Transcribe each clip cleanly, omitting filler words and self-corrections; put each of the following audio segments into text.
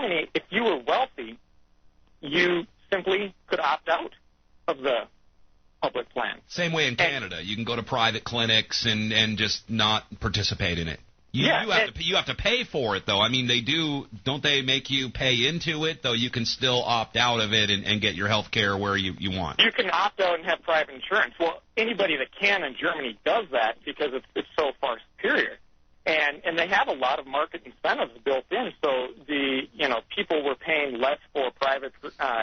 Germany, if you were wealthy, you simply could opt out of the public plan. Same way in Canada. You can go to private clinics and just not participate in it. You have to pay for it, though. I mean, don't they make you pay into it, though you can still opt out of it and get your health care where you want? You can opt out and have private insurance. Well, anybody that can in Germany does that because it's so far superior. And they have a lot of market incentives built in, so people were paying less for private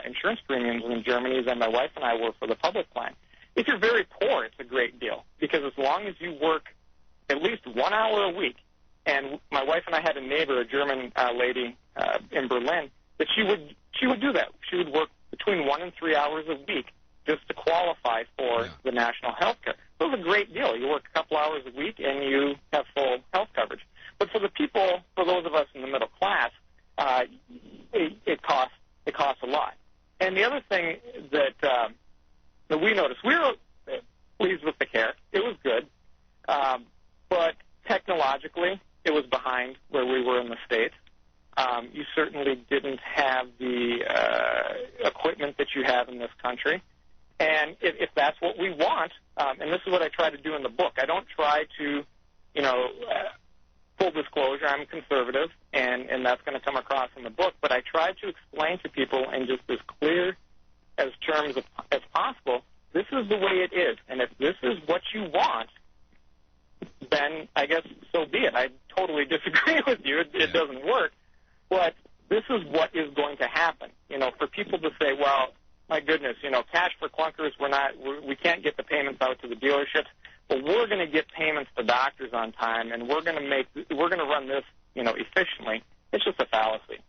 insurance premiums in Germany than my wife and I were for the public plan. If you're very poor, it's a great deal, because as long as you work at least 1 hour a week, and my wife and I had a neighbor, a German lady in Berlin, that she would do that. She would work between 1 and 3 hours a week just to qualify for the national health care. So it's a great deal. You work a couple hours a week and you have full health coverage. But for those of us in the middle class, it costs a lot. And the other thing that we noticed, we were pleased with the care. It was good. But technologically, it was behind where we were in the States. You certainly didn't have the equipment that you have in this country. And if that's what we want, and this is what I try to do in the book, I don't try to, full disclosure, I'm conservative, and that's going to come across in the book, but I try to explain to people in just as clear as terms as possible, this is the way it is. And if this is what you want, then I guess so be it. I totally disagree with you. It doesn't work. But this is what is going to happen. For people to say, well, my goodness, cash for clunkers, we can't get the payments out to the dealerships, but we're going to get payments to doctors on time, and we're going to run this, efficiently. It's just a fallacy.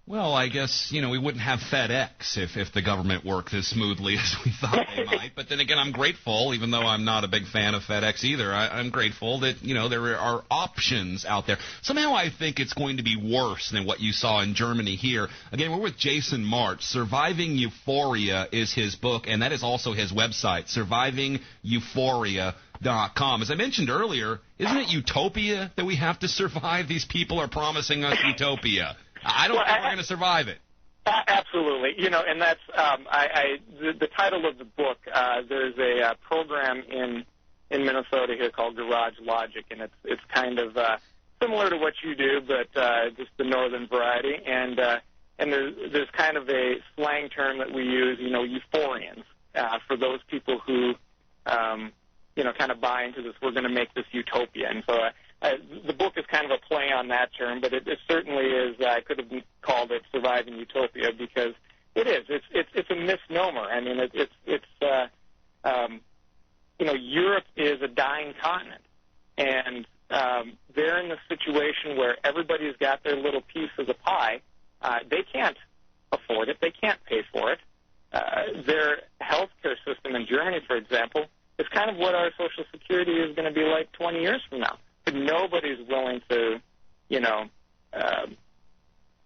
Well, I guess, we wouldn't have FedEx if the government worked as smoothly as we thought they might. But then again, I'm grateful, even though I'm not a big fan of FedEx either, I'm grateful that, there are options out there. Somehow I think it's going to be worse than what you saw in Germany here. Again, we're with Jason Marsh. Surviving Euphoria is his book, and that is also his website, survivingeuphoria.com. As I mentioned earlier, isn't it utopia that we have to survive? These people are promising us utopia. I don't think we're going to survive it. Absolutely. And that's the title of the book. There's a program in Minnesota here called Garage Logic, and it's kind of similar to what you do, but just the northern variety. And there's kind of a slang term that we use, euphorians, for those people who kind of buy into this. We're going to make this utopia, and so. The book is kind of a play on that term, but it certainly is. I could have called it Surviving Utopia because it is. It's a misnomer. I mean, Europe is a dying continent, and they're in the situation where everybody's got their little piece of the pie. They can't afford it. They can't pay for it. Their healthcare system in Germany, for example, is kind of what our Social Security is going to be like 20 years from now. But nobody's willing to,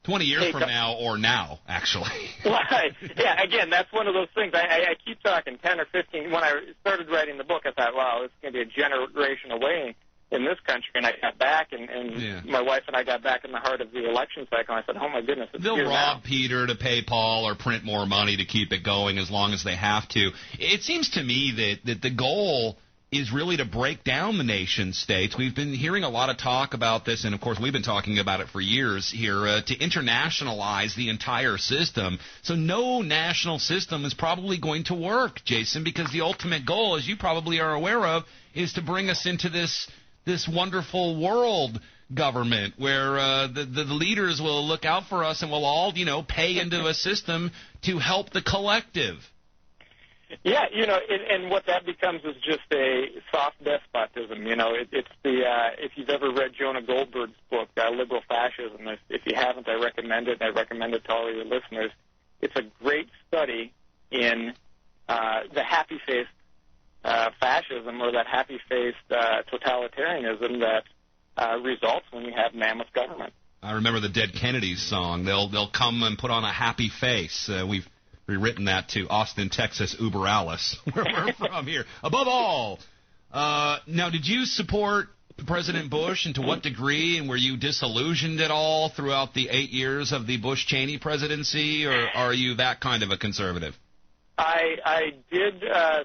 20 years from now or now, actually. Right. Yeah, again, that's one of those things. I keep talking 10 or 15. When I started writing the book, I thought, wow, it's going to be a generation away in this country. And I got back, and my wife and I got back in the heart of the election cycle. And I said, oh, my goodness, it's They'll here rob now. Peter to pay Paul or print more money to keep it going as long as they have to. It seems to me that the goal is really to break down the nation states. We've been hearing a lot of talk about this, and of course we've been talking about it for years here, to internationalize the entire system. So no national system is probably going to work, Jason, because the ultimate goal, as you probably are aware of, is to bring us into this wonderful world government where the leaders will look out for us and we'll all, pay into a system to help the collective. Yeah, and what that becomes is just a soft despotism. It's if you've ever read Jonah Goldberg's book, Liberal Fascism, if you haven't, I recommend it. I recommend it to all of your listeners. It's a great study in the happy-faced fascism or that happy-faced totalitarianism that results when you have mammoth government. I remember the Dead Kennedys song. They'll come and put on a happy face. We've rewritten that to Austin, Texas, Uber Alice, where we're from here. Above all, now, did you support President Bush, and to what degree? And were you disillusioned at all throughout the 8 years of the Bush-Cheney presidency, or are you that kind of a conservative? I did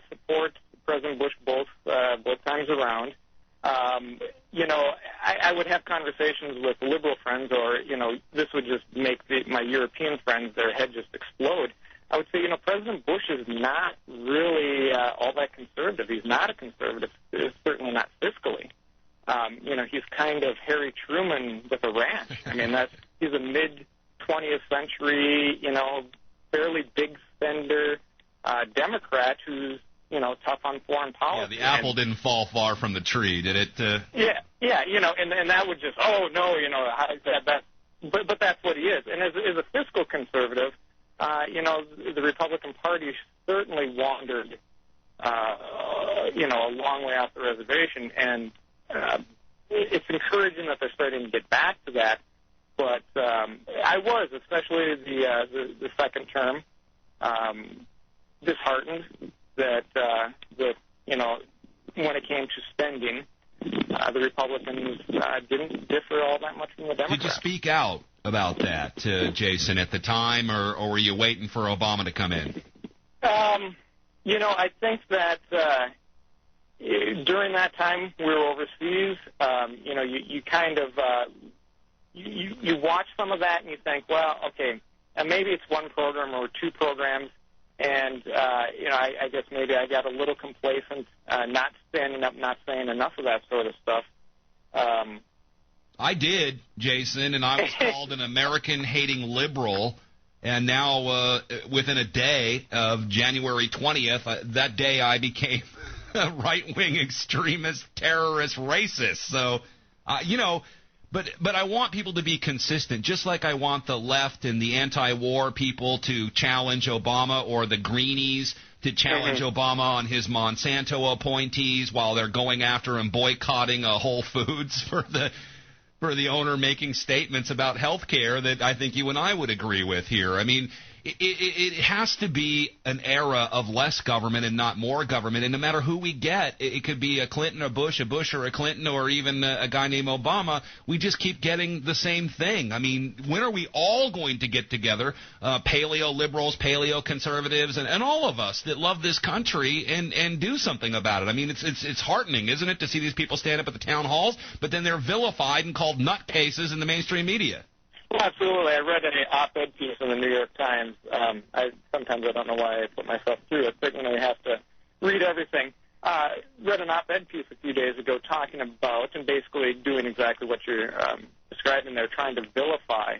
support President Bush both times around. I would have conversations with liberal friends, or, this would just make my European friends, their head just explode. I would say, President Bush is not really all that conservative. He's not a conservative, certainly not fiscally. He's kind of Harry Truman with a ranch. I mean, he's a mid-20th century, fairly big spender Democrat who's, tough on foreign policy. Yeah, the apple didn't fall far from the tree, did it? And that would just, but that's what he is. And as a fiscal conservative, the Republican Party certainly wandered, a long way off the reservation, and it's encouraging that they're starting to get back to that. But I was, especially the second term, disheartened that when it came to spending, the Republicans didn't differ all that much from the Democrats. Did you speak out about that, Jason, at the time, or were you waiting for Obama to come in? I think that during that time we were overseas. You kind of you watch some of that and you think, well, okay, maybe it's one program or two programs. And, I guess maybe I got a little complacent, not standing up, not saying enough of that sort of stuff. I did, Jason, and I was called an American-hating liberal. And now, within a day of January 20th, that day I became a right-wing extremist, terrorist, racist. So, But I want people to be consistent, just like I want the left and the anti-war people to challenge Obama, or the Greenies to challenge Obama on his Monsanto appointees while they're going after and boycotting Whole Foods for the owner making statements about health care that I think you and I would agree with here. I mean, it has to be an era of less government and not more government. And no matter who we get, it could be a Clinton or Bush, or a Clinton, or even a guy named Obama. We just keep getting the same thing. I mean, when are we all going to get together, paleo-liberals, paleo-conservatives, and all of us that love this country and do something about it? I mean, it's heartening, isn't it, to see these people stand up at the town halls, but then they're vilified and called nutcases in the mainstream media. Well, absolutely. I read an op-ed piece in the New York Times. Sometimes I don't know why I put myself through it, but you have to read everything. Read an op-ed piece a few days ago talking about and basically doing exactly what you're describing there, trying to vilify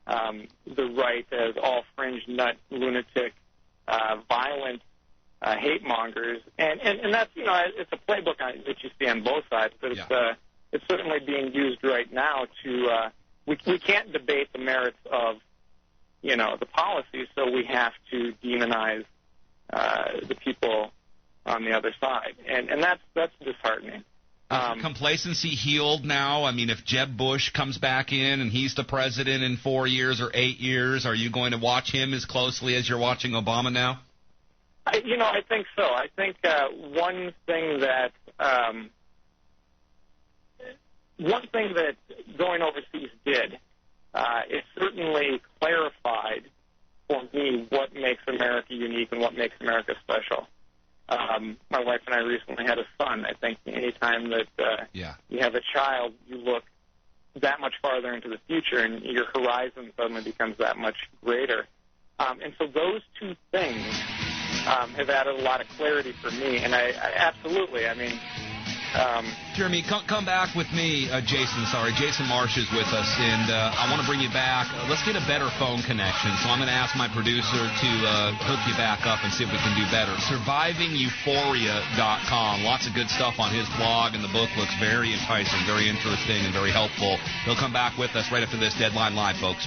the right as all fringe, nut, lunatic, violent hate mongers, and that's it's a playbook that you see on both sides, but it's certainly being used right now to. We can't debate the merits of, the policies, so we have to demonize the people on the other side, and that's disheartening. Is complacency healed now? I mean, if Jeb Bush comes back in and he's the president in 4 years or 8 years, are you going to watch him as closely as you're watching Obama now? I think so. I think one thing that going overseas did, it certainly clarified for me what makes America unique and what makes America special. My wife and I recently had a son. I think any time that you have a child, you look that much farther into the future, and your horizon suddenly becomes that much greater. And so those two things have added a lot of clarity for me, and I absolutely, I mean... Jeremy, come back with me, Jason Marsh is with us, and I want to bring you back. Let's get a better phone connection, so I'm going to ask my producer to hook you back up and see if we can do better. SurvivingEuphoria.com. Lots of good stuff on his blog, and the book looks very enticing, very interesting, and very helpful. He'll come back with us right after this Deadline Live, folks.